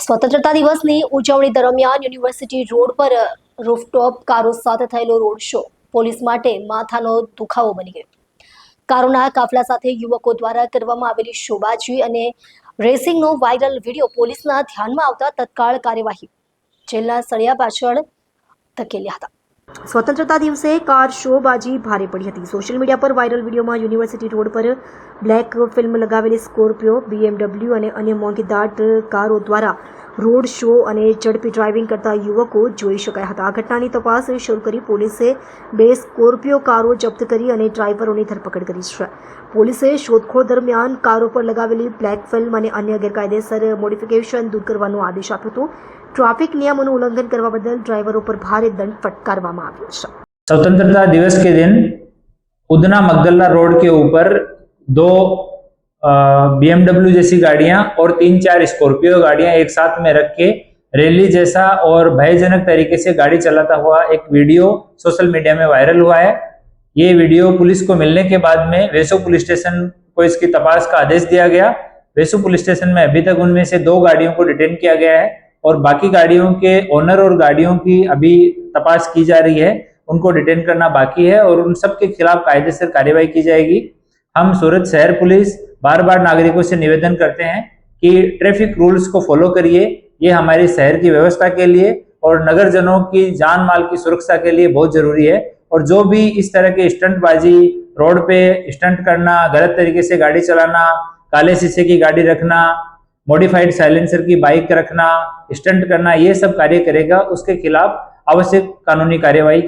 સ્વતંત્રતા દિવસની ઉજવણી દરમિયાન યુનિવર્સિટી રોડ પર રૂફટોપ કારો સાથે થયેલો રોડ શો પોલીસ માટે માથાનો દુખાવો બની ગયો। કારોના કાફલા સાથે યુવકો દ્વારા કરવામાં આવેલી શોબાજી અને રેસિંગનો વાયરલ વિડીયો પોલીસના ધ્યાનમાં આવતા તત્કાળ કાર્યવાહી જેલના સળિયા પાછળ ધકેલ્યા હતા। સ્વતંત્રતા દિવસે કાર શોબાજી ભારે પડી હતી। સોશિયલ મીડિયા પર વાયરલ વિડીયોમાં યુનિવર્સિટી રોડ પર બ્લેક ફિલ્મ લગાવેલી સ્કોર્પિયો, BMW અને અન્ય મોંઘીદાટ કારો દ્વારા રોડ શો અને ઝડપી ડ્રાઇવિંગ કરતા યુવકો જોઈ શકાયા હતા। આ ઘટનાની તપાસ શરૂ કરી પોલીસે 2 સ્કોર્પિયો કારો જપ્ત કરી અને ડ્રાઈવરોની ધરપકડ કરી છે। પોલીસે શોધખોળ દરમિયાન કારો પર લગાવેલી બ્લેક ફિલ્મ અને અન્ય ગેરકાયદેસર મોડિફિકેશન દૂર કરવાનો આદેશ આપ્યો હતો। ट्रैफिक नियमों उल्लंघन करने बदल ड्राइवरों पर भारी दंड फटकारवामा आव्यो छे। स्वतंत्रता दिवस के दिन उधना मगदला रोड के ऊपर 2 BMW जैसी गाड़ियां और 3-4 स्कॉर्पियो गाड़ियां एक साथ में रख के रैली जैसा और भयजनक तरीके से गाड़ी चलाता हुआ एक वीडियो सोशल मीडिया में वायरल हुआ है। ये वीडियो पुलिस को मिलने के बाद में वेसु पुलिस स्टेशन को इसकी तपास का आदेश दिया गया। वेसु पुलिस स्टेशन में अभी तक उनमें से 2 गाड़ियों को डिटेन किया गया है और बाकी गाड़ियों के ओनर और गाड़ियों की अभी तपास की जा रही है, उनको डिटेन करना बाकी है और उन सब के खिलाफ कायदेसर कार्यवाही की जाएगी। हम सूरत शहर पुलिस बार बार नागरिकों से निवेदन करते हैं कि ट्रैफिक रूल्स को फॉलो करिए। ये हमारी शहर की व्यवस्था के लिए और नगरजनों की जान माल की सुरक्षा के लिए बहुत जरूरी है। और जो भी इस तरह के स्टंटबाजी, रोड पे स्टंट करना, गलत तरीके से गाड़ी चलाना, काले शीशे की गाड़ी रखना, मॉडिफाइड साइलेंसर की बाइक रखना, स्टंट करना, ये सब कार्य करेगा उसके खिलाफ आवश्यक कानूनी कार्यवाही